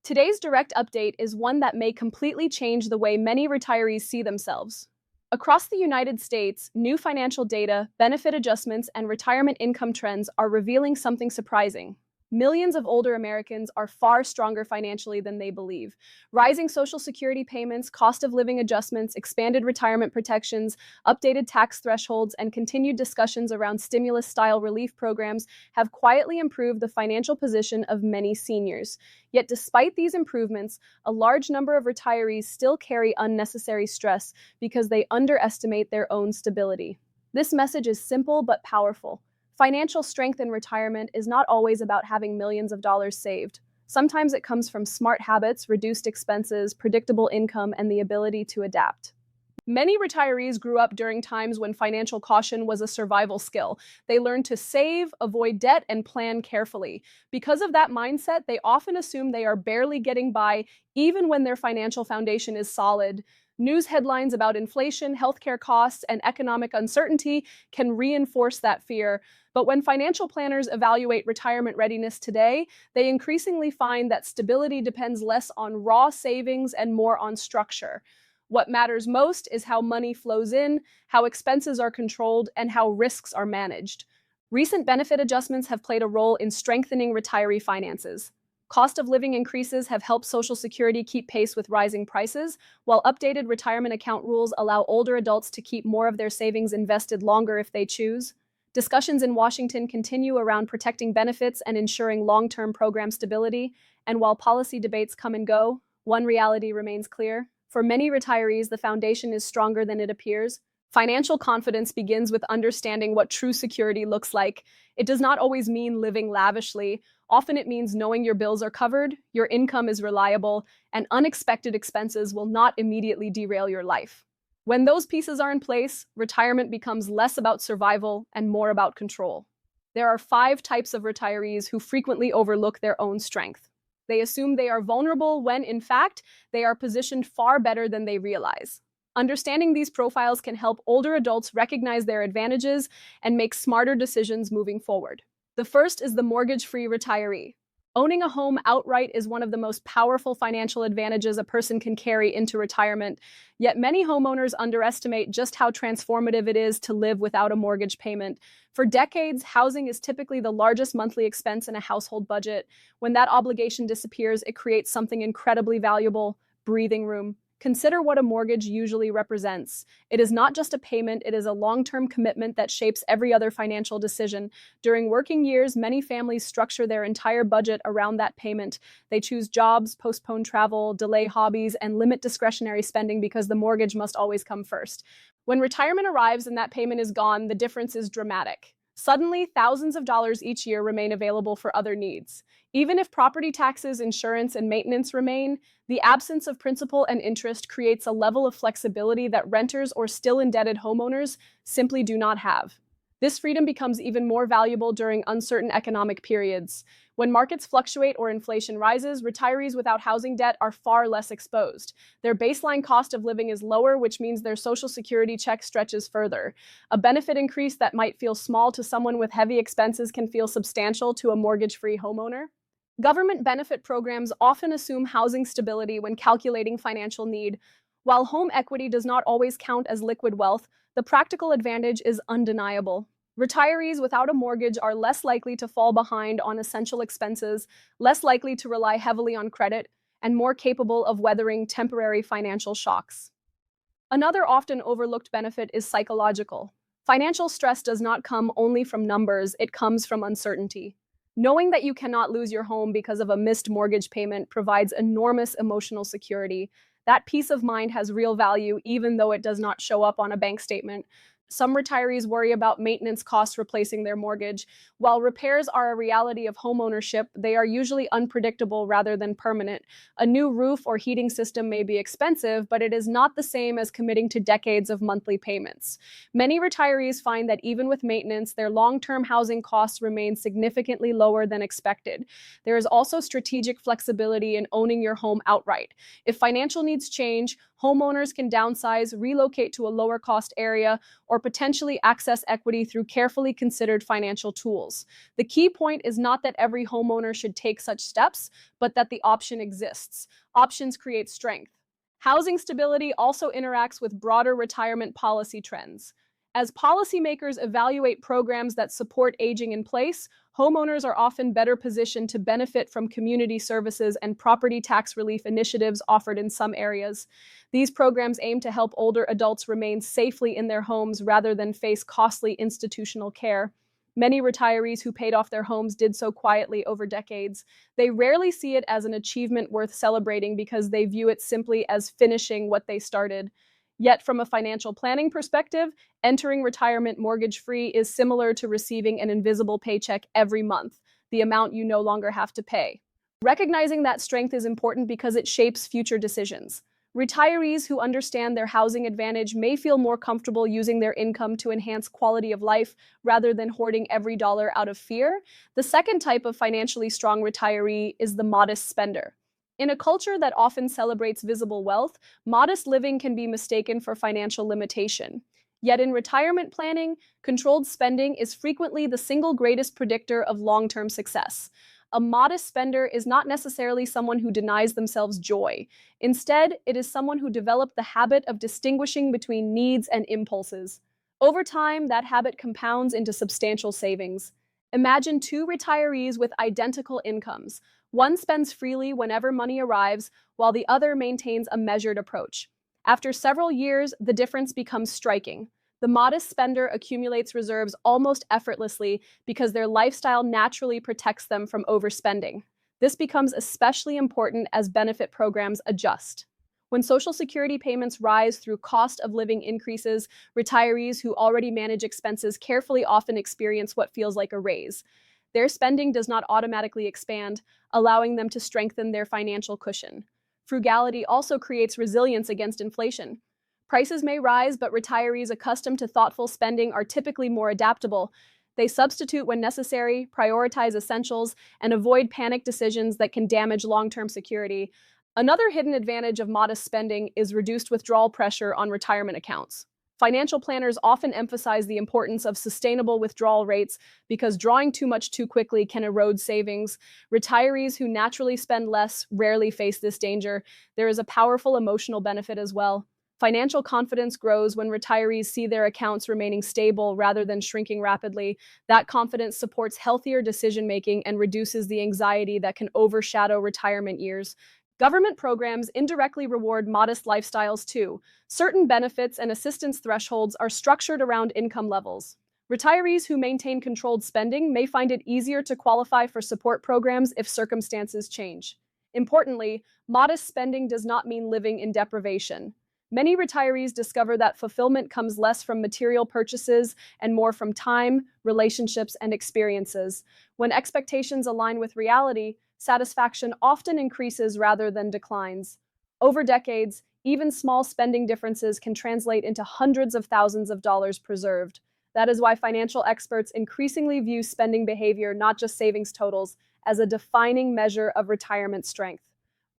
Today's direct update is one that may completely change the way many retirees see themselves. Across the United States, new financial data, benefit adjustments, and retirement income trends are revealing something surprising. Millions of older Americans are far stronger financially than they believe. Rising Social Security payments, cost of living adjustments, expanded retirement protections, updated tax thresholds, and continued discussions around stimulus style relief programs have quietly improved the financial position of many seniors. Yet, despite these improvements, a large number of retirees still carry unnecessary stress because they underestimate their own stability. This message is simple but powerful. Financial strength in retirement is not always about having millions of dollars saved. Sometimes it comes from smart habits, reduced expenses, predictable income, and the ability to adapt. Many retirees grew up during times when financial caution was a survival skill. They learned to save, avoid debt, and plan carefully. Because of that mindset, they often assume they are barely getting by, even when their financial foundation is solid. News headlines about inflation, healthcare costs, and economic uncertainty can reinforce that fear. But when financial planners evaluate retirement readiness today, they increasingly find that stability depends less on raw savings and more on structure. What matters most is how money flows in, how expenses are controlled, and how risks are managed. Recent benefit adjustments have played a role in strengthening retiree finances. Cost of living increases have helped Social Security keep pace with rising prices, while updated retirement account rules allow older adults to keep more of their savings invested longer if they choose. Discussions in Washington continue around protecting benefits and ensuring long-term program stability, and while policy debates come and go, one reality remains clear. For many retirees, the foundation is stronger than it appears. Financial confidence begins with understanding what true security looks like. It does not always mean living lavishly. Often it means knowing your bills are covered, your income is reliable, and unexpected expenses will not immediately derail your life. When those pieces are in place, retirement becomes less about survival and more about control. There are 5 types of retirees who frequently overlook their own strength. They assume they are vulnerable when, in fact, they are positioned far better than they realize. Understanding these profiles can help older adults recognize their advantages and make smarter decisions moving forward. The first is the mortgage-free retiree. Owning a home outright is one of the most powerful financial advantages a person can carry into retirement, yet many homeowners underestimate just how transformative it is to live without a mortgage payment. For decades, housing is typically the largest monthly expense in a household budget. When that obligation disappears, it creates something incredibly valuable: breathing room. Consider what a mortgage usually represents. It is not just a payment, it is a long-term commitment that shapes every other financial decision. During working years, many families structure their entire budget around that payment. They choose jobs, postpone travel, delay hobbies, and limit discretionary spending because the mortgage must always come first. When retirement arrives and that payment is gone, the difference is dramatic. Suddenly, thousands of dollars each year remain available for other needs. Even if property taxes, insurance, and maintenance remain, the absence of principal and interest creates a level of flexibility that renters or still indebted homeowners simply do not have. This freedom becomes even more valuable during uncertain economic periods. When markets fluctuate or inflation rises, retirees without housing debt are far less exposed. Their baseline cost of living is lower, which means their Social Security check stretches further. A benefit increase that might feel small to someone with heavy expenses can feel substantial to a mortgage-free homeowner. Government benefit programs often assume housing stability when calculating financial need. While home equity does not always count as liquid wealth, the practical advantage is undeniable. Retirees without a mortgage are less likely to fall behind on essential expenses, less likely to rely heavily on credit, and more capable of weathering temporary financial shocks. Another often overlooked benefit is psychological. Financial stress does not come only from numbers, it comes from uncertainty. Knowing that you cannot lose your home because of a missed mortgage payment provides enormous emotional security. That peace of mind has real value even though it does not show up on a bank statement. Some retirees worry about maintenance costs replacing their mortgage. While repairs are a reality of homeownership, they are usually unpredictable rather than permanent. A new roof or heating system may be expensive, but it is not the same as committing to decades of monthly payments. Many retirees find that even with maintenance, their long-term housing costs remain significantly lower than expected. There is also strategic flexibility in owning your home outright. If financial needs change, homeowners can downsize, relocate to a lower-cost area, or or potentially access equity through carefully considered financial tools. The key point is not that every homeowner should take such steps, but that the option exists. Options create strength. Housing stability also interacts with broader retirement policy trends. As policymakers evaluate programs that support aging in place, homeowners are often better positioned to benefit from community services and property tax relief initiatives offered in some areas. These programs aim to help older adults remain safely in their homes rather than face costly institutional care. Many retirees who paid off their homes did so quietly over decades. They rarely see it as an achievement worth celebrating because they view it simply as finishing what they started. Yet, from a financial planning perspective, entering retirement mortgage-free is similar to receiving an invisible paycheck every month, the amount you no longer have to pay. Recognizing that strength is important because it shapes future decisions. Retirees who understand their housing advantage may feel more comfortable using their income to enhance quality of life rather than hoarding every dollar out of fear. The second type of financially strong retiree is the modest spender. In a culture that often celebrates visible wealth, modest living can be mistaken for financial limitation. Yet in retirement planning, controlled spending is frequently the single greatest predictor of long-term success. A modest spender is not necessarily someone who denies themselves joy. Instead, it is someone who developed the habit of distinguishing between needs and impulses. Over time, that habit compounds into substantial savings. Imagine two retirees with identical incomes. One spends freely whenever money arrives, while the other maintains a measured approach. After several years, the difference becomes striking. The modest spender accumulates reserves almost effortlessly because their lifestyle naturally protects them from overspending. This becomes especially important as benefit programs adjust. When Social Security payments rise through cost of living increases, retirees who already manage expenses carefully often experience what feels like a raise. Their spending does not automatically expand, allowing them to strengthen their financial cushion. Frugality also creates resilience against inflation. Prices may rise, but retirees accustomed to thoughtful spending are typically more adaptable. They substitute when necessary, prioritize essentials, and avoid panic decisions that can damage long-term security. Another hidden advantage of modest spending is reduced withdrawal pressure on retirement accounts. Financial planners often emphasize the importance of sustainable withdrawal rates because drawing too much too quickly can erode savings. Retirees who naturally spend less rarely face this danger. There is a powerful emotional benefit as well. Financial confidence grows when retirees see their accounts remaining stable rather than shrinking rapidly. That confidence supports healthier decision-making and reduces the anxiety that can overshadow retirement years. Government programs indirectly reward modest lifestyles too. Certain benefits and assistance thresholds are structured around income levels. Retirees who maintain controlled spending may find it easier to qualify for support programs if circumstances change. Importantly, modest spending does not mean living in deprivation. Many retirees discover that fulfillment comes less from material purchases and more from time, relationships, and experiences. When expectations align with reality, satisfaction often increases rather than declines. Over decades, even small spending differences can translate into hundreds of thousands of dollars preserved. That is why financial experts increasingly view spending behavior, not just savings totals, as a defining measure of retirement strength.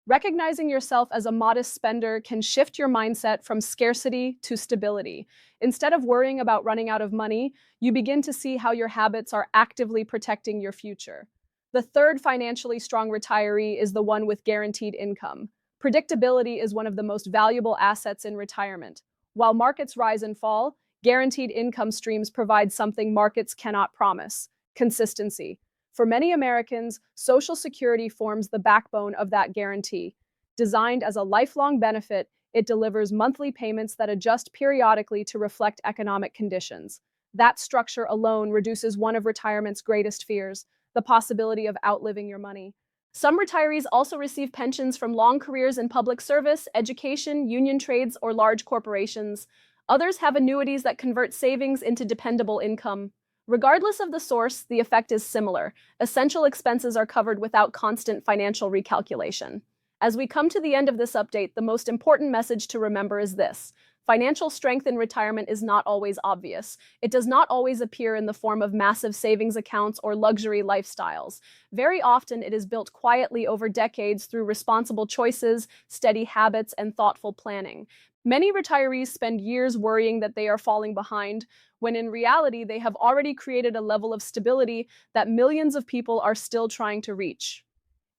Recognizing yourself as a modest spender can shift your mindset from scarcity to stability. Instead of worrying about running out of money, you begin to see how your habits are actively protecting your future. The third financially strong retiree is the one with guaranteed income. Predictability is one of the most valuable assets in retirement. While markets rise and fall, guaranteed income streams provide something markets cannot promise: consistency. For many Americans, Social Security forms the backbone of that guarantee. Designed as a lifelong benefit, it delivers monthly payments that adjust periodically to reflect economic conditions. That structure alone reduces one of retirement's greatest fears: the possibility of outliving your money. Some retirees also receive pensions from long careers in public service, education, union trades, or large corporations. Others have annuities that convert savings into dependable income. Regardless of the source, the effect is similar. Essential expenses are covered without constant financial recalculation. As we come to the end of this update, the most important message to remember is this: financial strength in retirement is not always obvious. It does not always appear in the form of massive savings accounts or luxury lifestyles. Very often, it is built quietly over decades through responsible choices, steady habits, and thoughtful planning. Many retirees spend years worrying that they are falling behind, when in reality, they have already created a level of stability that millions of people are still trying to reach.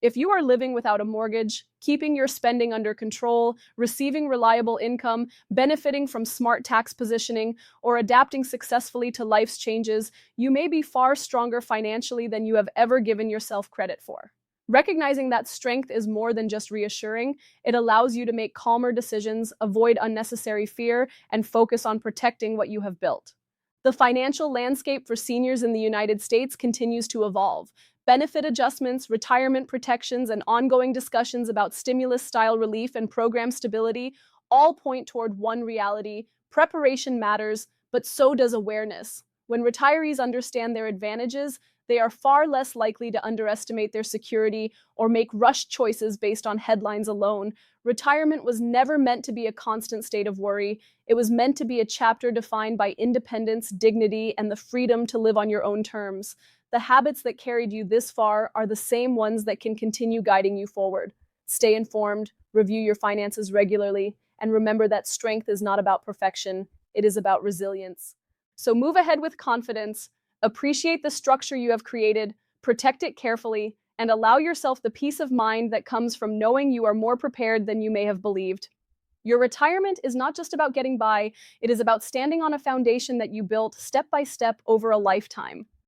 If you are living without a mortgage, keeping your spending under control, receiving reliable income, benefiting from smart tax positioning, or adapting successfully to life's changes, you may be far stronger financially than you have ever given yourself credit for. Recognizing that strength is more than just reassuring, it allows you to make calmer decisions, avoid unnecessary fear, and focus on protecting what you have built. The financial landscape for seniors in the United States continues to evolve. Benefit adjustments, retirement protections, and ongoing discussions about stimulus-style relief and program stability all point toward one reality: preparation matters, but so does awareness. When retirees understand their advantages, they are far less likely to underestimate their security or make rushed choices based on headlines alone. Retirement was never meant to be a constant state of worry. It was meant to be a chapter defined by independence, dignity, and the freedom to live on your own terms. The habits that carried you this far are the same ones that can continue guiding you forward. Stay informed, review your finances regularly, and remember that strength is not about perfection, it is about resilience. So move ahead with confidence, appreciate the structure you have created, protect it carefully, and allow yourself the peace of mind that comes from knowing you are more prepared than you may have believed. Your retirement is not just about getting by, it is about standing on a foundation that you built step by step over a lifetime.